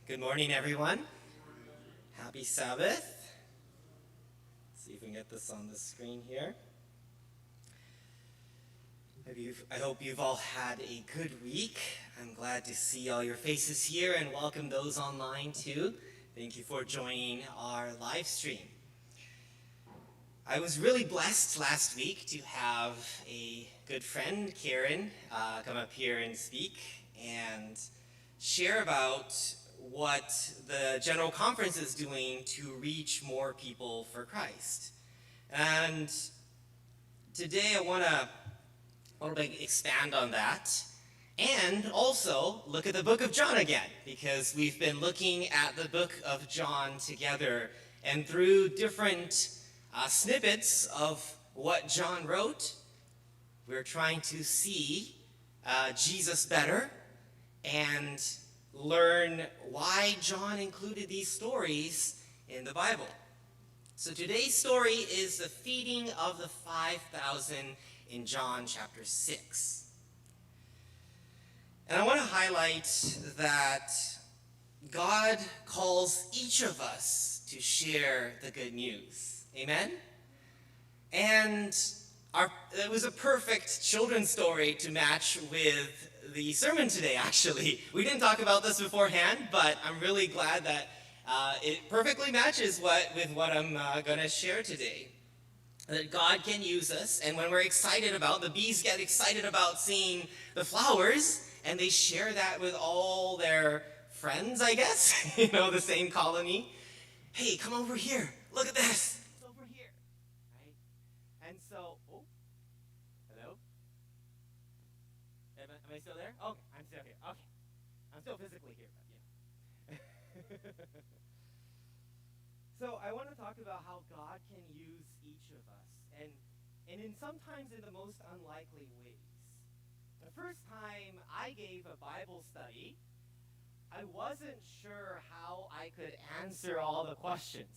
Good morning, everyone. Happy Sabbath. Let's see if we can get this on the screen here. I hope you've all had a good week. I'm glad to see all your faces here and welcome those online too. Thank you for joining our live stream. I was really blessed last week to have a good friend, Karen, come up here and speak and share about what the General Conference is doing to reach more people for Christ. And today I want to a little bit expand on that and also look at the book of John again, because we've been looking at the book of John together, and through different snippets of what John wrote, we're trying to see Jesus better and learn why John included these stories in the Bible. So today's story is the feeding of the 5,000 in John chapter 6. And I want to highlight that God calls each of us to share the good news. Amen? And it was a perfect children's story to match with the sermon today, actually. We didn't talk about this beforehand, but I'm really glad that it perfectly matches with what I'm going to share today. That God can use us, and when we're excited about, the bees get excited about seeing the flowers, and they share that with all their friends, I guess, the same colony. Hey, come over here. Look at this. It's over here. Right? And so, hello? Am I still there? Okay, I'm still here. Okay. I'm still physically here, but So I want to talk about how God can use each of us, and sometimes in the most unlikely ways. The first time I gave a Bible study, I wasn't sure how I could answer all the questions.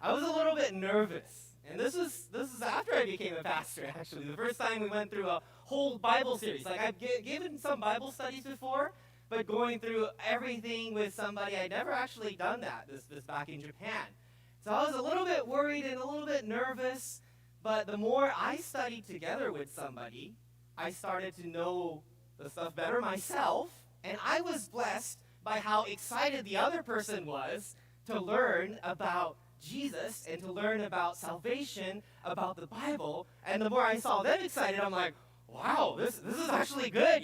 I was a little bit nervous. And this is after I became a pastor, actually. The first time we went through a whole Bible series. Like, I've given some Bible studies before, but going through everything with somebody, I'd never actually done that, this back in Japan. So I was a little bit worried and a little bit nervous, but the more I studied together with somebody, I started to know the stuff better myself, and I was blessed by how excited the other person was to learn about Jesus and to learn about salvation, about the Bible. And the more I saw them excited, I'm like, wow, this is actually good,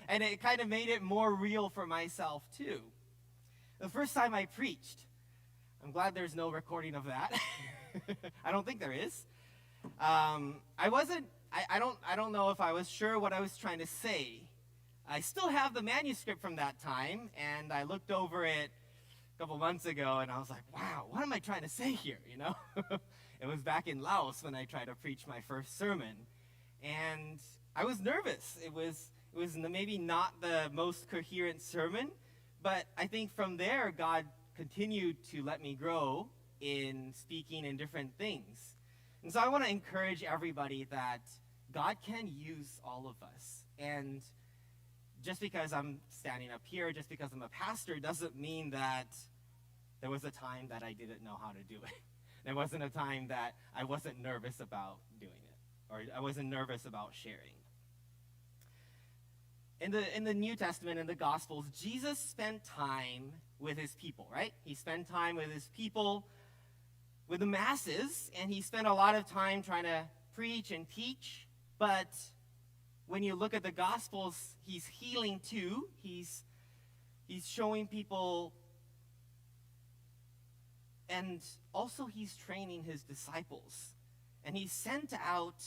And it kind of made it more real for myself too. The first time I preached, I'm glad there's no recording of that. I don't think there is. I don't know if I was sure what I was trying to say. I still have the manuscript from that time, and I looked over it a couple months ago, and I was like, wow, what am I trying to say here, It was back in Laos when I tried to preach my first sermon, and I was nervous. It was maybe not the most coherent sermon, but I think from there, God continued to let me grow in speaking in different things. And so I want to encourage everybody that God can use all of us, and just because I'm standing up here, just because I'm a pastor, doesn't mean that there was a time that I didn't know how to do it. There wasn't a time that I wasn't nervous about doing it, or I wasn't nervous about sharing. In the New Testament, in the Gospels, Jesus spent time with his people, right? He spent time with his people, with the masses, and he spent a lot of time trying to preach and teach, but when you look at the Gospels, he's healing too. He's showing people, and also he's training his disciples. And he sent out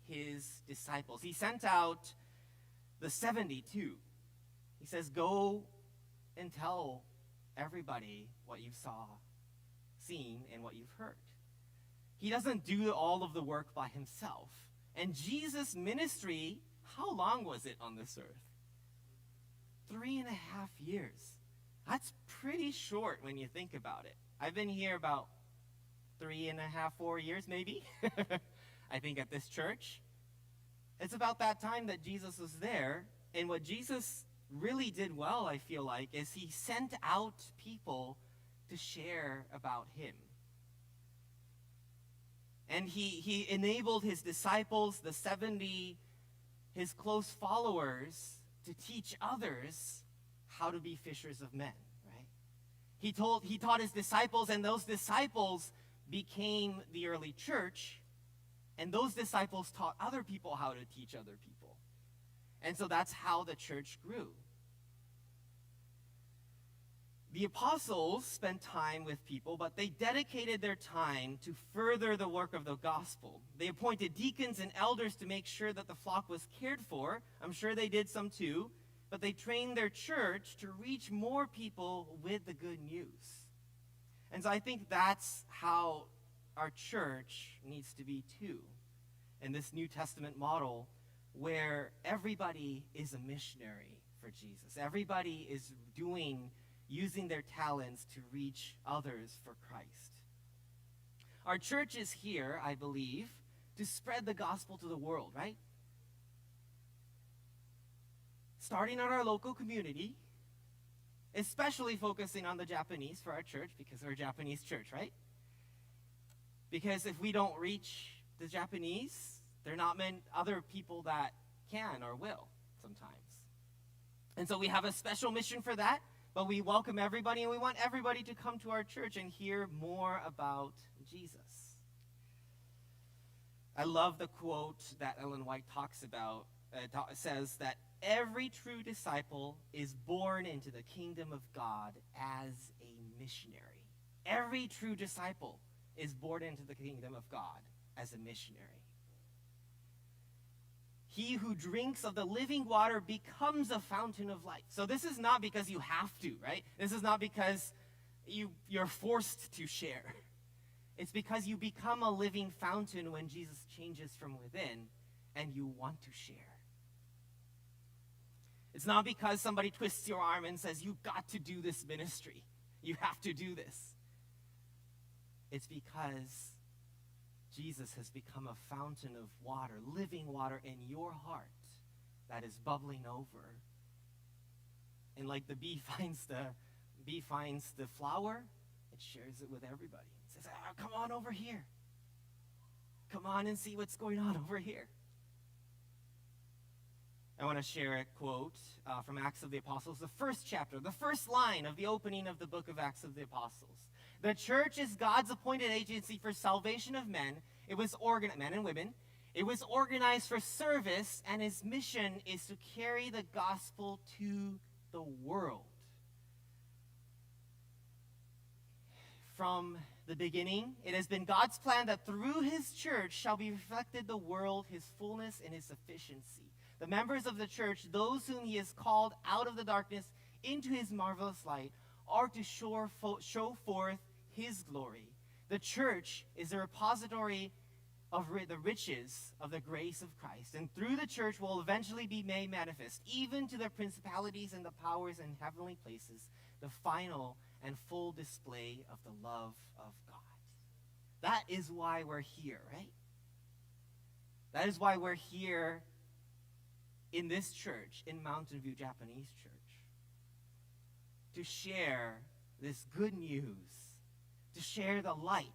his disciples. He sent out the 70 too. He says, go and tell everybody what you seen, and what you've heard. He doesn't do all of the work by himself. And Jesus' ministry, how long was it on this earth? 3.5 years. That's pretty short when you think about it. I've been here about 3.5, 4 years maybe, I think, at this church. It's about that time that Jesus was there, and what Jesus really did well, I feel like, is he sent out people to share about him. And he enabled his disciples, the 70, his close followers, to teach others how to be fishers of men, right? He taught his disciples, and those disciples became the early church, and those disciples taught other people how to teach other people. And so that's how the church grew. The apostles spent time with people, but they dedicated their time to further the work of the gospel. They appointed deacons and elders to make sure that the flock was cared for. I'm sure they did some too, but they trained their church to reach more people with the good news. And so I think that's how our church needs to be too, in this New Testament model where everybody is a missionary for Jesus. Everybody is using their talents to reach others for Christ. Our church is here, I believe, to spread the gospel to the world, right? Starting at our local community, especially focusing on the Japanese for our church, because we're a Japanese church, right? Because if we don't reach the Japanese, there are not many other people that can or will sometimes. And so we have a special mission for that, but we welcome everybody, and we want everybody to come to our church and hear more about Jesus. I love the quote that Ellen White talks about. It says that every true disciple is born into the kingdom of God as a missionary. Every true disciple is born into the kingdom of God as a missionary. He who drinks of the living water becomes a fountain of life. So this is not because you have to, right? This is not because you're forced to share. It's because you become a living fountain when Jesus changes from within and you want to share. It's not because somebody twists your arm and says, you've got to do this ministry. You have to do this. It's because Jesus has become a fountain of water, living water in your heart that is bubbling over. And like the bee finds the flower, it shares it with everybody. It says, come on over here. Come on and see what's going on over here. I want to share a quote from Acts of the Apostles, the first chapter, the first line of the opening of the book of Acts of the Apostles. The church is God's appointed agency for salvation of men. It was men and women. It was organized for service, and its mission is to carry the gospel to the world. From the beginning, it has been God's plan that through his church shall be reflected the world, his fullness and his sufficiency. The members of the church, those whom he has called out of the darkness into his marvelous light, are to show forth his glory. The church is a repository of the riches of the grace of Christ, and through the church will eventually be made manifest, even to the principalities and the powers in heavenly places, the final and full display of the love of God. That is why we're here, right? That is why we're here in this church, in Mountain View Japanese Church, to share this good news, to share the light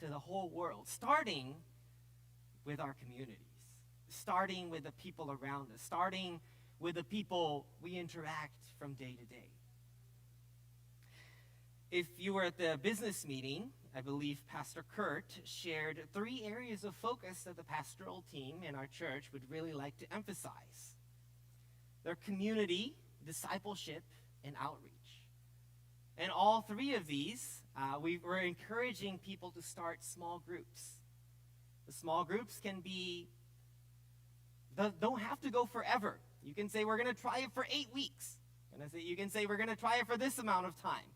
to the whole world, starting with our communities, starting with the people around us, starting with the people we interact from day to day. If you were at the business meeting, I believe Pastor Kurt shared 3 areas of focus that the pastoral team in our church would really like to emphasize. Their community, discipleship, and outreach. And all 3 of these, we're encouraging people to start small groups. The small groups don't have to go forever. You can say, we're going to try it for 8 weeks. You can say, we're going to try it for this amount of time.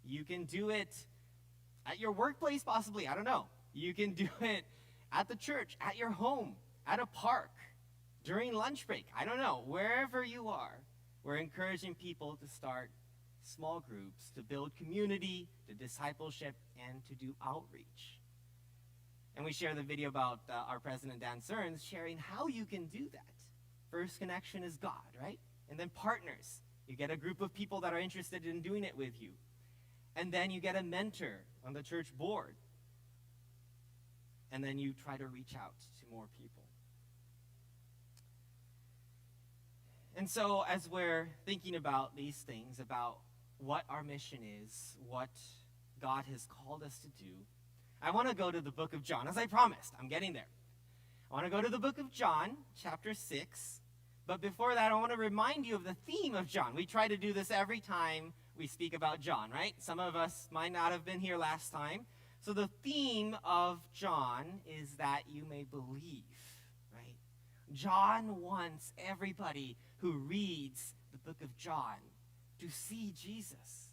You can do it at your workplace, possibly. I don't know. You can do it at the church, at your home, at a park, during lunch break. I don't know. Wherever you are, we're encouraging people to start small groups, to build community, to discipleship, and to do outreach. And we share the video about our president, Dan Cerns, sharing how you can do that. First connection is God, right? And then partners. You get a group of people that are interested in doing it with you. And then you get a mentor on the church board. And then you try to reach out to more people. And so as we're thinking about these things, about what our mission is, what God has called us to do, I want to go to the book of John, as I promised. I'm getting there. I want to go to the book of John, chapter 6. But before that, I want to remind you of the theme of John. We try to do this every time we speak about John, right? Some of us might not have been here last time. So the theme of John is that you may believe, right? John wants everybody who reads the book of John to see Jesus.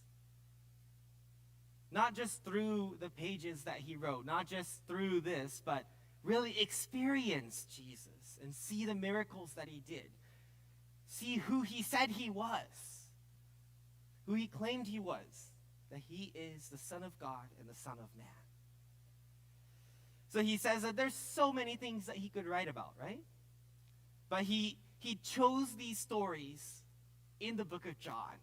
Not just through the pages that he wrote, not just through this, but really experience Jesus and see the miracles that he did. See who he said he was, who he claimed he was, that he is the Son of God and the Son of Man. So he says that there's so many things that he could write about, right? But he chose these stories in the book of John.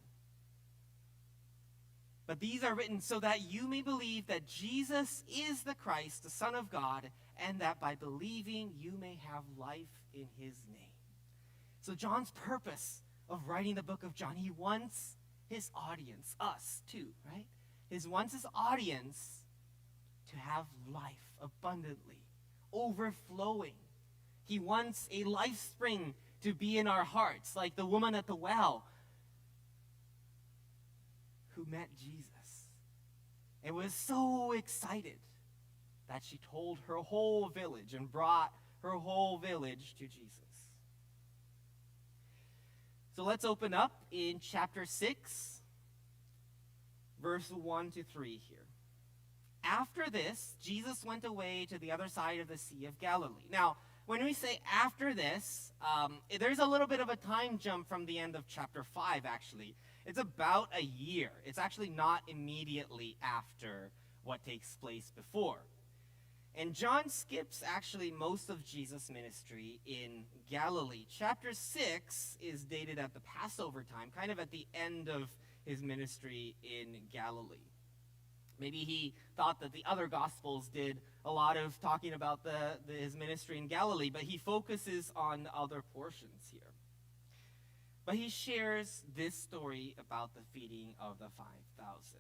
But these are written so that you may believe that Jesus is the Christ, the Son of God, and that by believing you may have life in his name. So John's purpose of writing the book of John, he wants his audience, us too, right? He wants his audience to have life abundantly, overflowing. He wants a life spring to be in our hearts, like the woman at the well who met Jesus and was so excited that she told her whole village and brought her whole village to Jesus. So let's open up in chapter 6, verse 1 to 3 here. After this, Jesus went away to the other side of the Sea of Galilee. Now, when we say after this, there's a little bit of a time jump from the end of chapter 5, actually. It's about a year. It's actually not immediately after what takes place before. And John skips actually most of Jesus' ministry in Galilee. Chapter 6 is dated at the Passover time, kind of at the end of his ministry in Galilee. Maybe he thought that the other Gospels did a lot of talking about his ministry in Galilee, but he focuses on other portions here. But he shares this story about the feeding of the 5,000.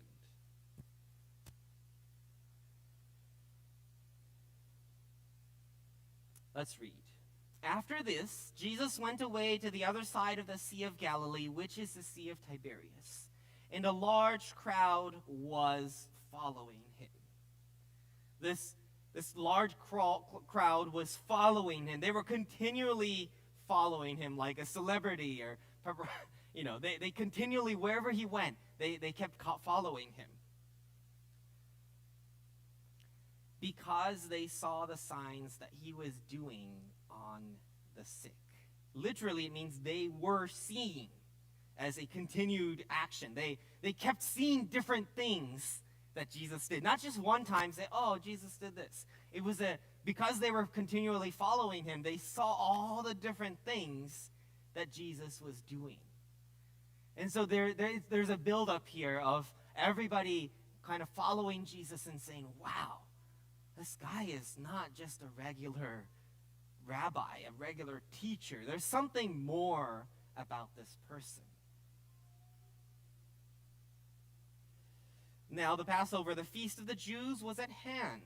Let's read. After this, Jesus went away to the other side of the Sea of Galilee, which is the Sea of Tiberias, and a large crowd was following him. This large crowd was following him. They were continually following him like a celebrity, or they continually, wherever he went, they kept following him. Because they saw the signs that he was doing on the sick. Literally, it means they were seeing as a continued action. They kept seeing different things that Jesus did. Not just one time say, oh, Jesus did this. It was because they were continually following him, they saw all the different things that Jesus was doing. And so there's a buildup here of everybody kind of following Jesus and saying, wow, this guy is not just a regular rabbi, a regular teacher. There's something more about this person. Now the Passover, the feast of the Jews, was at hand.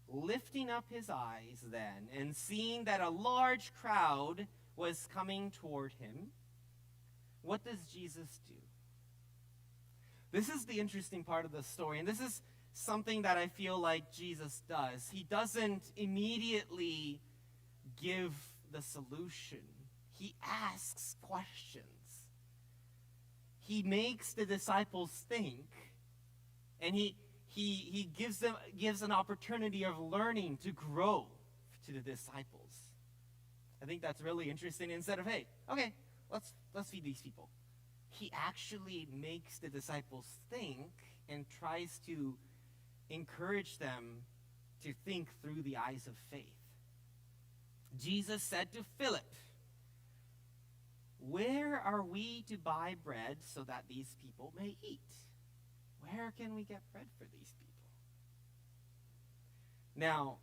Lifting up his eyes then, and seeing that a large crowd was coming toward him, what does Jesus do? This is the interesting part of the story, and this is something that I feel like Jesus does. He doesn't immediately give the solution. He asks questions. He makes the disciples think, and he gives an opportunity of learning to grow to the disciples. I think that's really interesting. Instead of, hey, okay, let's feed these people, he actually makes the disciples think and tries to encourage them to think through the eyes of faith. Jesus said to Philip, where are we to buy bread so that these people may eat? Where can we get bread for these people? Now,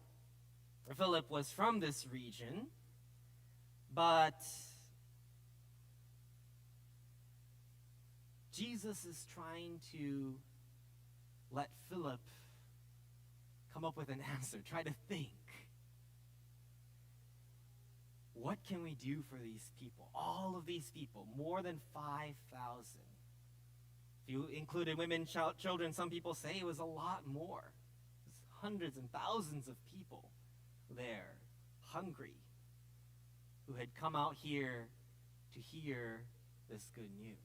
Philip was from this region, but Jesus is trying to let Philip come up with an answer. Try to think. What can we do for these people? All of these people, more than 5,000. If you included women, children, some people say it was a lot more. It was hundreds and thousands of people there, hungry, who had come out here to hear this good news.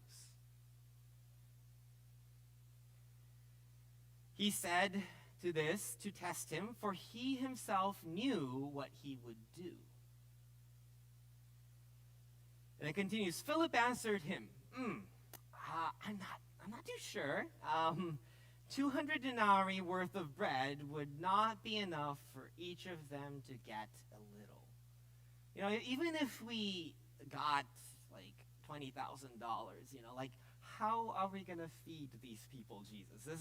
He said to this to test him, for he himself knew what he would do. And it continues, Philip answered him, I'm not too sure. 200 denarii worth of bread would not be enough for each of them to get a little. You know, even if we got like $20,000, like how are we going to feed these people, Jesus?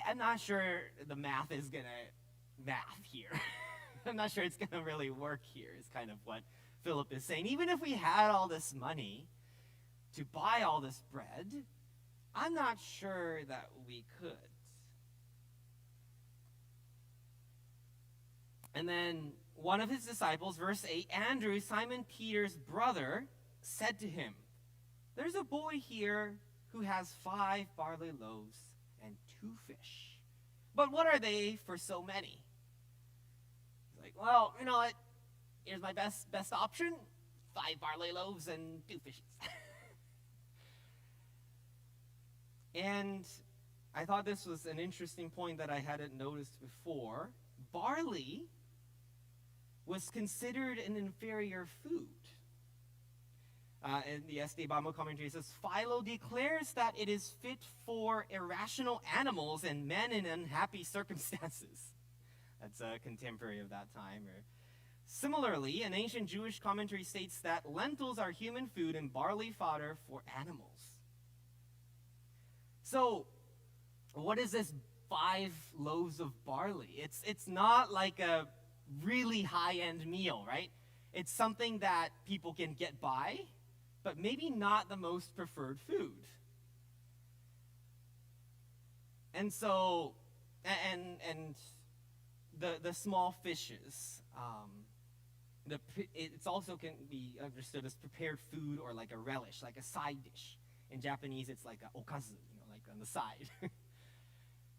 I'm not sure the math is going to math here. I'm not sure it's going to really work here, is kind of what Philip is saying. Even if we had all this money to buy all this bread, I'm not sure that we could. And then one of his disciples, verse 8, Andrew, Simon Peter's brother, said to him, there's a boy here who has 5 barley loaves and 2 fish. But what are they for so many? He's like, well, you know what? Here's my best option. 5 barley loaves and 2 fishes. And I thought this was an interesting point that I hadn't noticed before. Barley was considered an inferior food. In the SD Bible commentary, it says, Philo declares that it is fit for irrational animals and men in unhappy circumstances. That's a contemporary of that time. Similarly, an ancient Jewish commentary states that lentils are human food and barley fodder for animals. So, what is this 5 loaves of barley? It's not like a really high-end meal, right? It's something that people can get by, but maybe not the most preferred food. And so, and the small fishes, it's also can be understood as prepared food or like a relish, like a side dish. In Japanese, it's like a okazu, like on the side.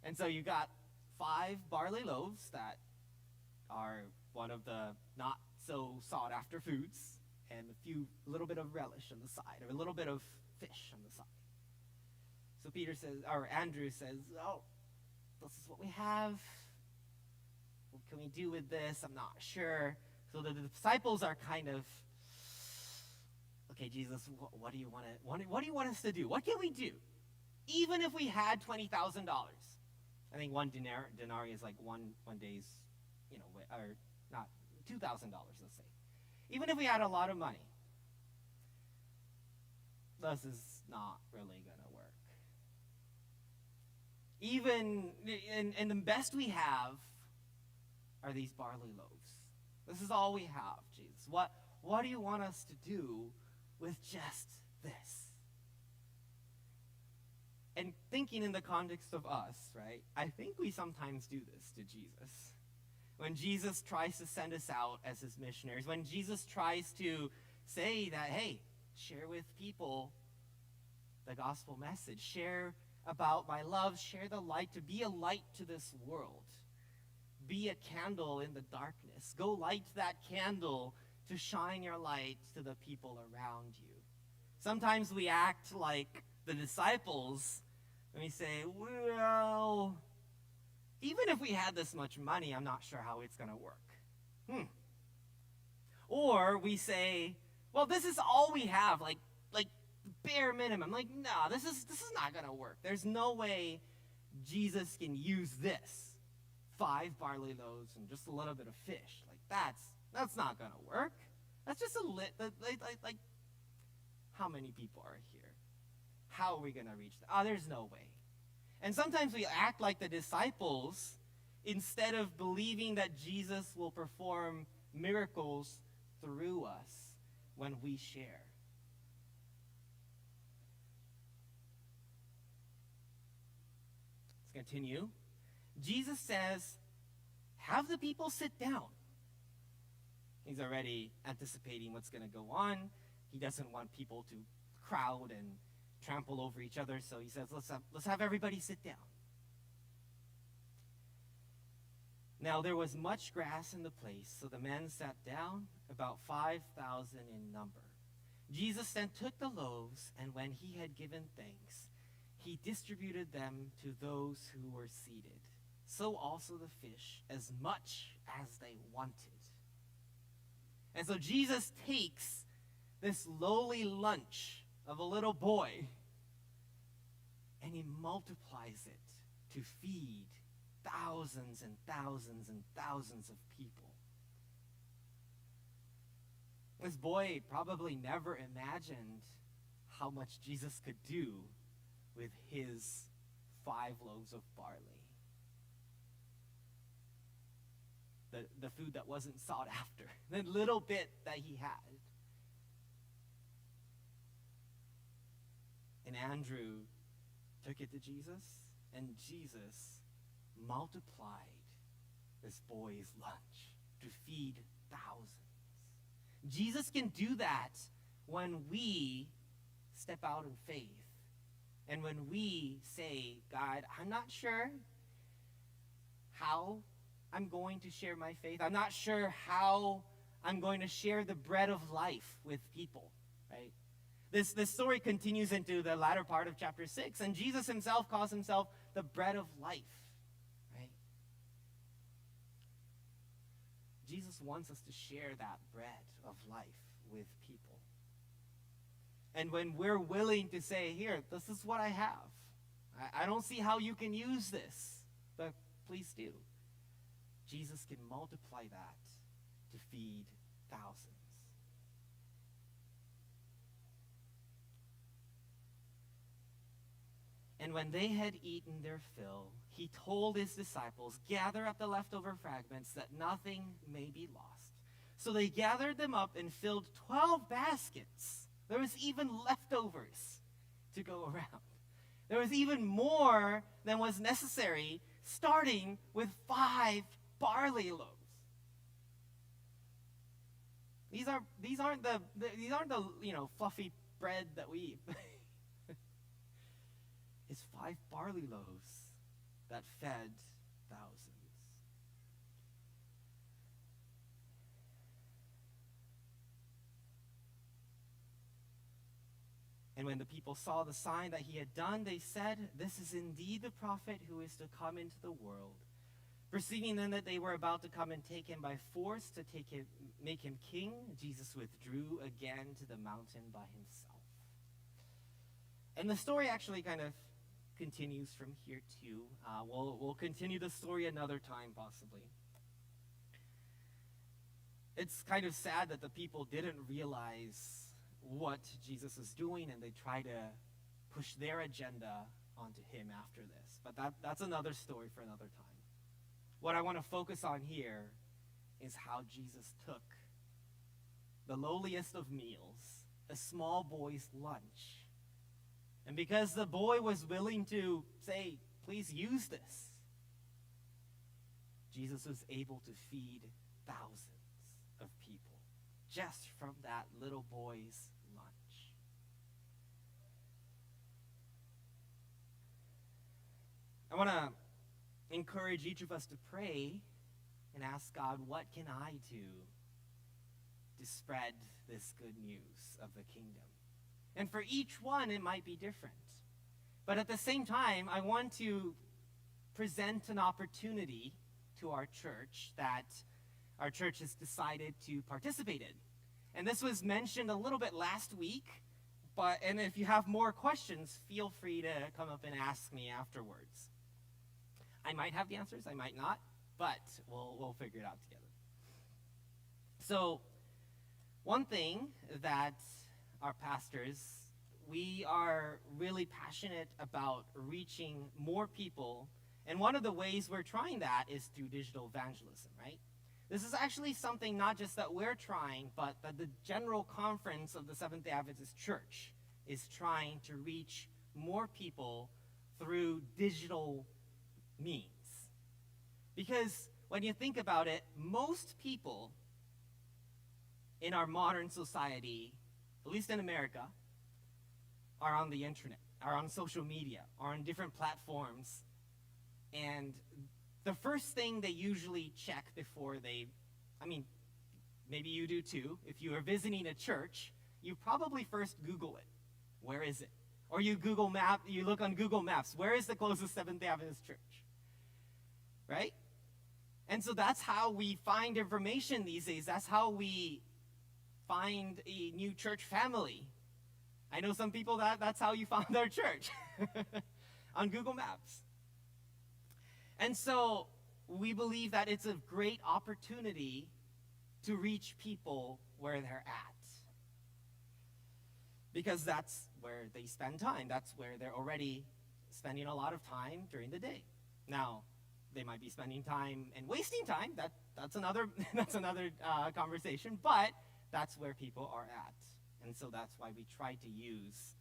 And so you got 5 barley loaves that are one of the not so sought after foods, and a little bit of relish on the side, or a little bit of fish on the side. So Andrew says, oh, this is what we have. What can we do with this? I'm not sure. So the disciples are kind of, okay, Jesus, what do you want us to do? What can we do? Even if we had $20,000. I think one denarii is like one day's, or not, $2,000, let's say. Even if we had a lot of money, this is not really going to work. Even, and the best we have are these barley loaves. This is all we have, Jesus. What do you want us to do with just this? And thinking in the context of us, right, I think we sometimes do this to Jesus. When Jesus tries to send us out as his missionaries, when Jesus tries to say that, hey, share with people the gospel message, share about my love, share the light, to be a light to this world. Be a candle in the darkness. Go light that candle to shine your light to the people around you. Sometimes we act like the disciples and we say, well, even if we had this much money, I'm not sure how it's going to work. Or we say, well, this is all we have, like bare minimum. Like, no, this is not going to work. There's no way Jesus can use this. 5 barley loaves and just a little bit of fish. Like, that's not going to work. That's just how many people are here? How are we going to reach them? Oh, there's no way. And sometimes we act like the disciples instead of believing that Jesus will perform miracles through us when we share. Let's continue. Jesus says, have the people sit down. He's already anticipating what's going to go on. He doesn't want people to crowd and trample over each other, so he says, let's have everybody sit down. Now there was much grass in the place, so the men sat down, about 5,000 in number. Jesus then took the loaves, and when he had given thanks, he distributed them to those who were seated. So also the fish, as much as they wanted. And so Jesus takes this lowly lunch of a little boy, and he multiplies it to feed thousands and thousands and thousands of people. This boy probably never imagined how much Jesus could do with his 5 loaves of barley. The food that wasn't sought after, the little bit that he had. And Andrew took it to Jesus, and Jesus multiplied this boy's lunch to feed thousands. Jesus can do that when we step out in faith. And when we say, God, I'm not sure how I'm going to share my faith. I'm not sure how I'm going to share the bread of life with people, right? This story continues into the latter part of chapter 6, and Jesus himself calls himself the bread of life, right? Jesus wants us to share that bread of life with people. And when we're willing to say, here, this is what I have. I don't see how you can use this, but please do. Jesus can multiply that to feed thousands. And when they had eaten their fill, he told his disciples, gather up the leftover fragments that nothing may be lost. So they gathered them up and filled 12 baskets. There was even leftovers to go around. There was even more than was necessary, starting with 5 barley loaves. These aren't the fluffy bread that we eat. It's 5 barley loaves that fed thousands. And when the people saw the sign that he had done, they said, this is indeed the prophet who is to come into the world. Perceiving then that they were about to come and take him by force to make him king, Jesus withdrew again to the mountain by himself. And the story actually kind of continues from here too. We'll continue the story another time possibly. It's kind of sad that the people didn't realize what Jesus is doing, and they try to push their agenda onto him after this. But that's another story for another time. What I want to focus on here is how Jesus took the lowliest of meals, a small boy's lunch. And because the boy was willing to say, please use this, Jesus was able to feed thousands of people just from that little boy's lunch. I want to encourage each of us to pray and ask God, what can I do to spread this good news of the kingdom? And for each one, it might be different. But at the same time, I want to present an opportunity to our church that our church has decided to participate in. And this was mentioned a little bit last week, and if you have more questions, feel free to come up and ask me afterwards. I might have the answers, I might not, but we'll figure it out together. So, one thing that our pastors, we are really passionate about reaching more people. And one of the ways we're trying that is through digital evangelism, right? This is actually something not just that we're trying, but that the General Conference of the Seventh-day Adventist Church is trying to reach more people through digital means. Because when you think about it, most people in our modern society, at least in America, are on the internet, are on social media, are on different platforms. And the first thing they usually check before maybe you do too, if you are visiting a church, you probably first Google it. Where is it? Or you look on Google Maps, where is the closest Seventh-day Adventist church? Right? And so that's how we find information these days. That's how we find a new church family. I know some people that's how you found their church, on Google Maps. And so we believe that it's a great opportunity to reach people where they're at. Because that's where they spend time. That's where they're already spending a lot of time during the day. Now, they might be spending time and wasting time. That's another conversation. But that's where people are at. And so that's why we try to use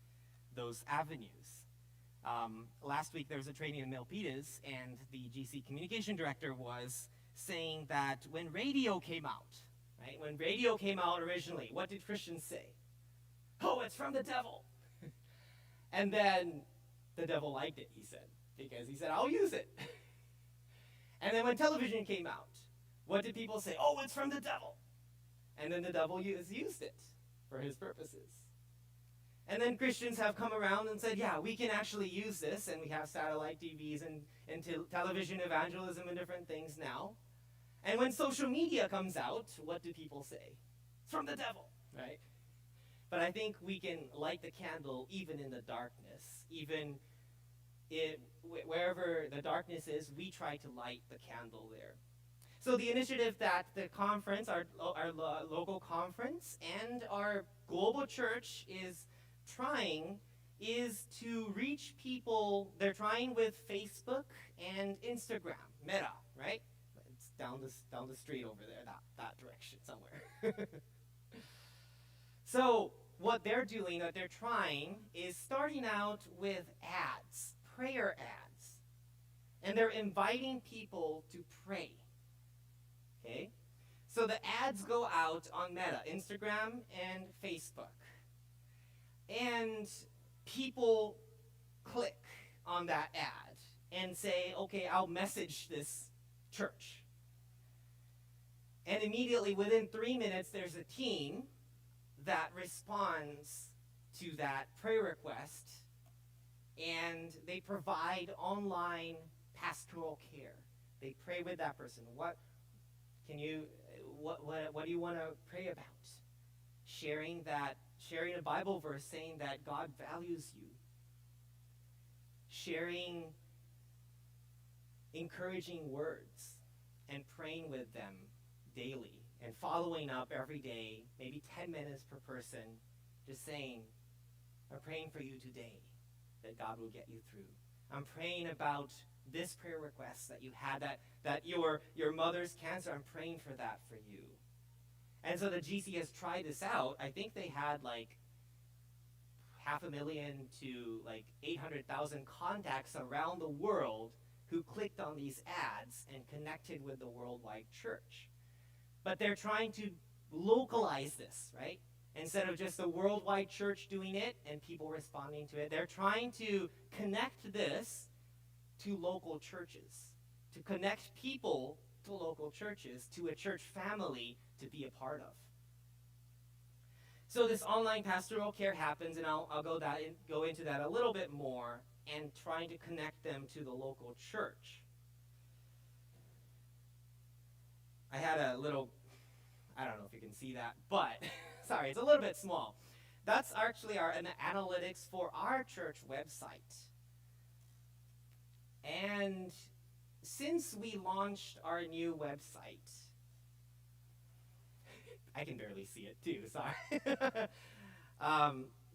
those avenues. Last week there was a training in Milpitas, and the GC communication director was saying that when radio came out, right? When radio came out originally, what did Christians say? Oh, it's from the devil. And then the devil liked it, he said, because he said, I'll use it. And then when television came out, what did people say? Oh, it's from the devil. And then the devil used it for his purposes. And then Christians have come around and said, yeah, we can actually use this, and we have satellite TVs and television evangelism and different things now. And when social media comes out, what do people say? It's from the devil, right? But I think we can light the candle even in the darkness. Even wherever the darkness is, we try to light the candle there. So the initiative that the conference, our local conference, and our global church is trying is to reach people. They're trying with Facebook and Instagram, Meta, right? It's down the street over there, that direction somewhere. So what they're doing, what they're trying, is starting out with ads, prayer ads. And they're inviting people to pray. Okay? So the ads go out on Meta, Instagram and Facebook. And people click on that ad and say, okay, I'll message this church. And immediately within 3 minutes, there's a team that responds to that prayer request, and they provide online pastoral care. They pray with that person. What do you want to pray about? Sharing a Bible verse saying that God values you. Sharing encouraging words and praying with them daily and following up every day, maybe 10 minutes per person, just saying, I'm praying for you today that God will get you through. I'm praying about this prayer request that you had, that your mother's cancer. I'm praying for that for you. And so the GC has tried this out. I think they had like 500,000 to like 800,000 contacts around the world who clicked on these ads and connected with the worldwide church. But they're trying to localize this, right? Instead of just the worldwide church doing it and people responding to it, they're trying to connect this to local churches, to connect people to local churches, to a church family to be a part of. So this online pastoral care happens, and I'll go into that a little bit more, and trying to connect them to the local church. I had a little, I don't know if you can see that, but sorry, it's a little bit small. That's actually an analytics for our church website. And since we launched our new website, I can barely see it too, sorry.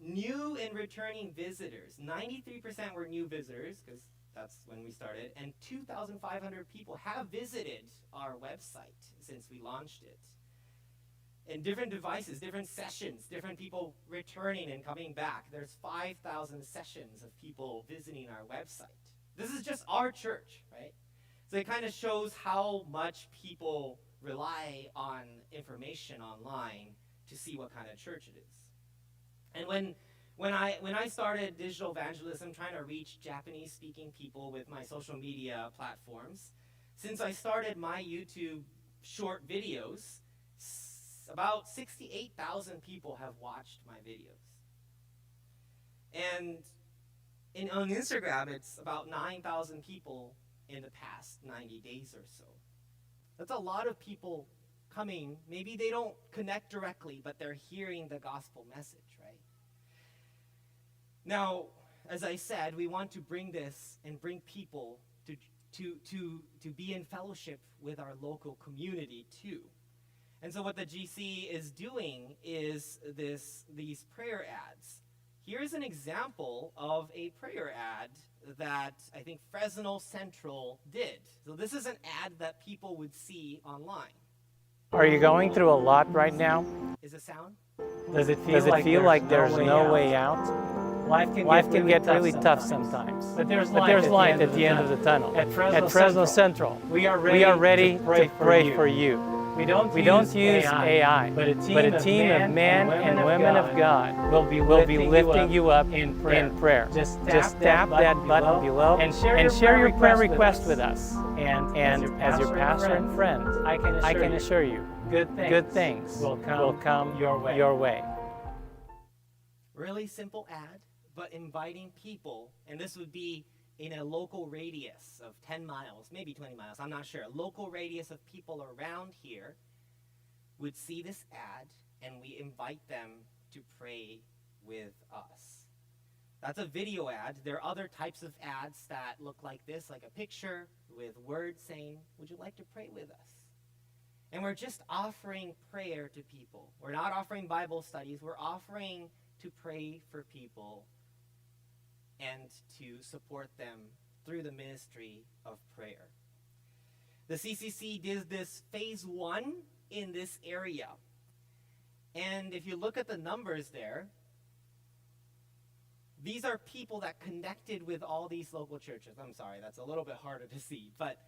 New and returning visitors. 93% were new visitors, because that's when we started, and 2,500 people have visited our website since we launched it. And different devices, different sessions, different people returning and coming back. There's 5,000 sessions of people visiting our website. This is just our church, right? So it kind of shows how much people rely on information online to see what kind of church it is. And when I started digital evangelism, trying to reach Japanese-speaking people with my social media platforms, since I started my YouTube short videos, about 68,000 people have watched my videos. And on Instagram, it's about 9,000 people in the past 90 days or so. That's a lot of people coming. Maybe they don't connect directly, but they're hearing the gospel message, right? Now, as I said, we want to bring this and bring people to be in fellowship with our local community too. And so what the GC is doing is these prayer ads. Here's an example of a prayer ad that I think Fresno Central did. So this is an ad that people would see online. Are you going through a lot right now? Is it sound? Does it feel like there's no way out? Life can get really tough sometimes. But there's light at the end of the tunnel. At Fresno Central, we are ready to pray for you. We don't use AI, but a team of men and women of God will be lifting you up in prayer. Just tap that button below and share your prayer request with us. And as your pastor and friend, I can assure you, good things will come your way. Really simple ad, but inviting people, and this would be in a local radius of 10 miles, maybe 20 miles, I'm not sure. A local radius of people around here would see this ad, and we invite them to pray with us. That's a video ad. There are other types of ads that look like this, like a picture with words saying, would you like to pray with us? And we're just offering prayer to people. We're not offering Bible studies. We're offering to pray for people and to support them through the ministry of prayer. The CCC did this phase 1 in this area. And if you look at the numbers there, these are people that connected with all these local churches. I'm sorry, that's a little bit harder to see, but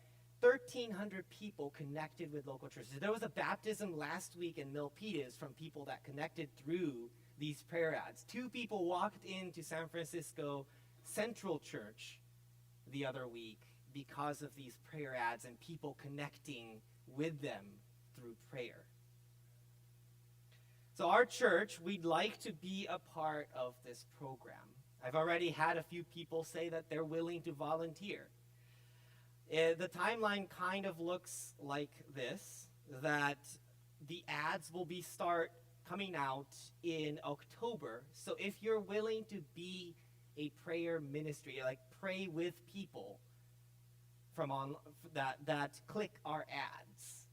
1,300 people connected with local churches. There was a baptism last week in Milpitas from people that connected through these prayer ads. 2 people walked into San Francisco Central Church the other week because of these prayer ads and people connecting with them through prayer. So our church, we'd like to be a part of this program. I've already had a few people say that they're willing to volunteer. The timeline kind of looks like this, that the ads will start coming out in October. So if you're willing to be a prayer ministry, like pray with people from that click our ads,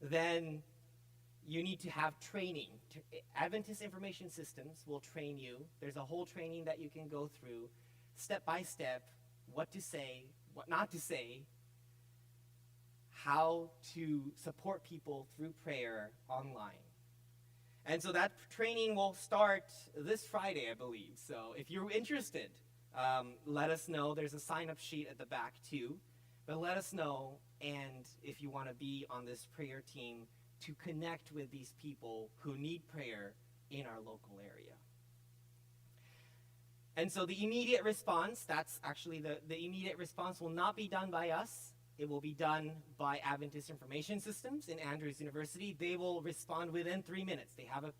then you need to have training. Adventist Information Systems will train you. There's a whole training that you can go through, step by step, what to say, what not to say, how to support people through prayer online. And so that training will start this Friday, I believe. So if you're interested, let us know. There's a sign-up sheet at the back too. But let us know, and if you want to be on this prayer team to connect with these people who need prayer in our local area. And so the immediate response, that's actually the immediate response will not be done by us. It will be done by Adventist Information Systems in Andrews University. They will respond within 3 minutes. They have a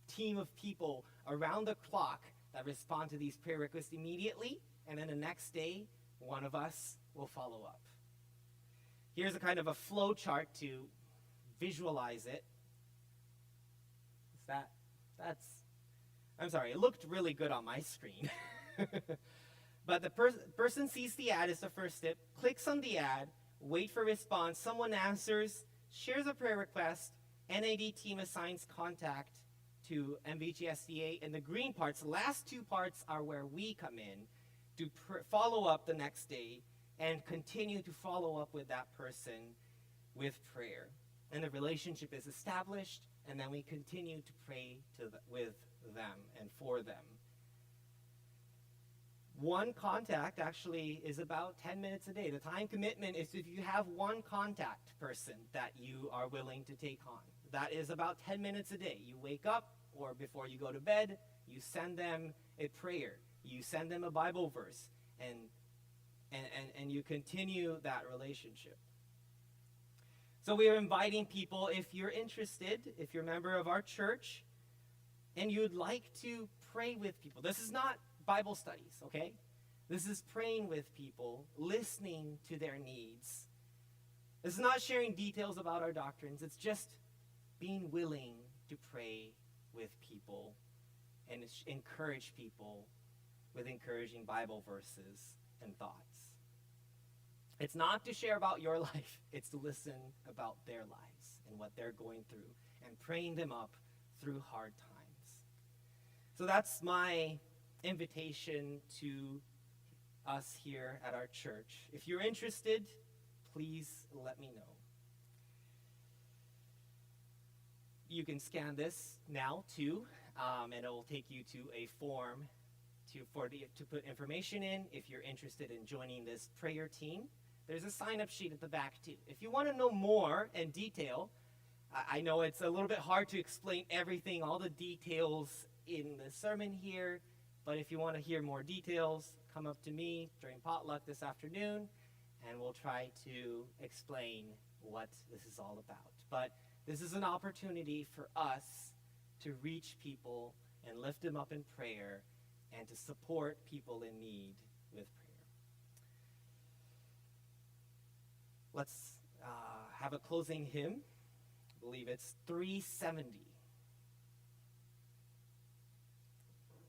team of people around the clock that respond to these prayer requests immediately, and then the next day, one of us will follow up. Here's a kind of a flow chart to visualize it. I'm sorry, it looked really good on my screen. But the person sees the ad is the first step, clicks on the ad, wait for response, someone answers, shares a prayer request, NAD team assigns contact to MVGSDA, and the green parts, the last two parts are where we come in to follow up the next day and continue to follow up with that person with prayer. And the relationship is established, and then we continue to pray with them and for them. One contact actually is about 10 minutes a day. The time commitment is if you have one contact person that you are willing to take on. That is about 10 minutes a day. You wake up, or before you go to bed, you send them a prayer. You send them a Bible verse, and you continue that relationship. So we are inviting people, if you're interested, if you're a member of our church, and you'd like to pray with people. This is not Bible studies, okay? This is praying with people, listening to their needs. This is not sharing details about our doctrines. It's just being willing to pray with people and encourage people with encouraging Bible verses and thoughts. It's not to share about your life. It's to listen about their lives and what they're going through and praying them up through hard times. So that's my invitation to us here at our church. If you're interested, please let me know. You can scan this now too, and it will take you to a form to put information in if you're interested in joining this prayer team. There's a sign-up sheet at the back too. If you want to know more in detail, I know it's a little bit hard to explain everything, all the details in the sermon here, but if you want to hear more details, come up to me during potluck this afternoon, and we'll try to explain what this is all about. But this is an opportunity for us to reach people and lift them up in prayer and to support people in need with prayer. Let's have a closing hymn. I believe it's 370.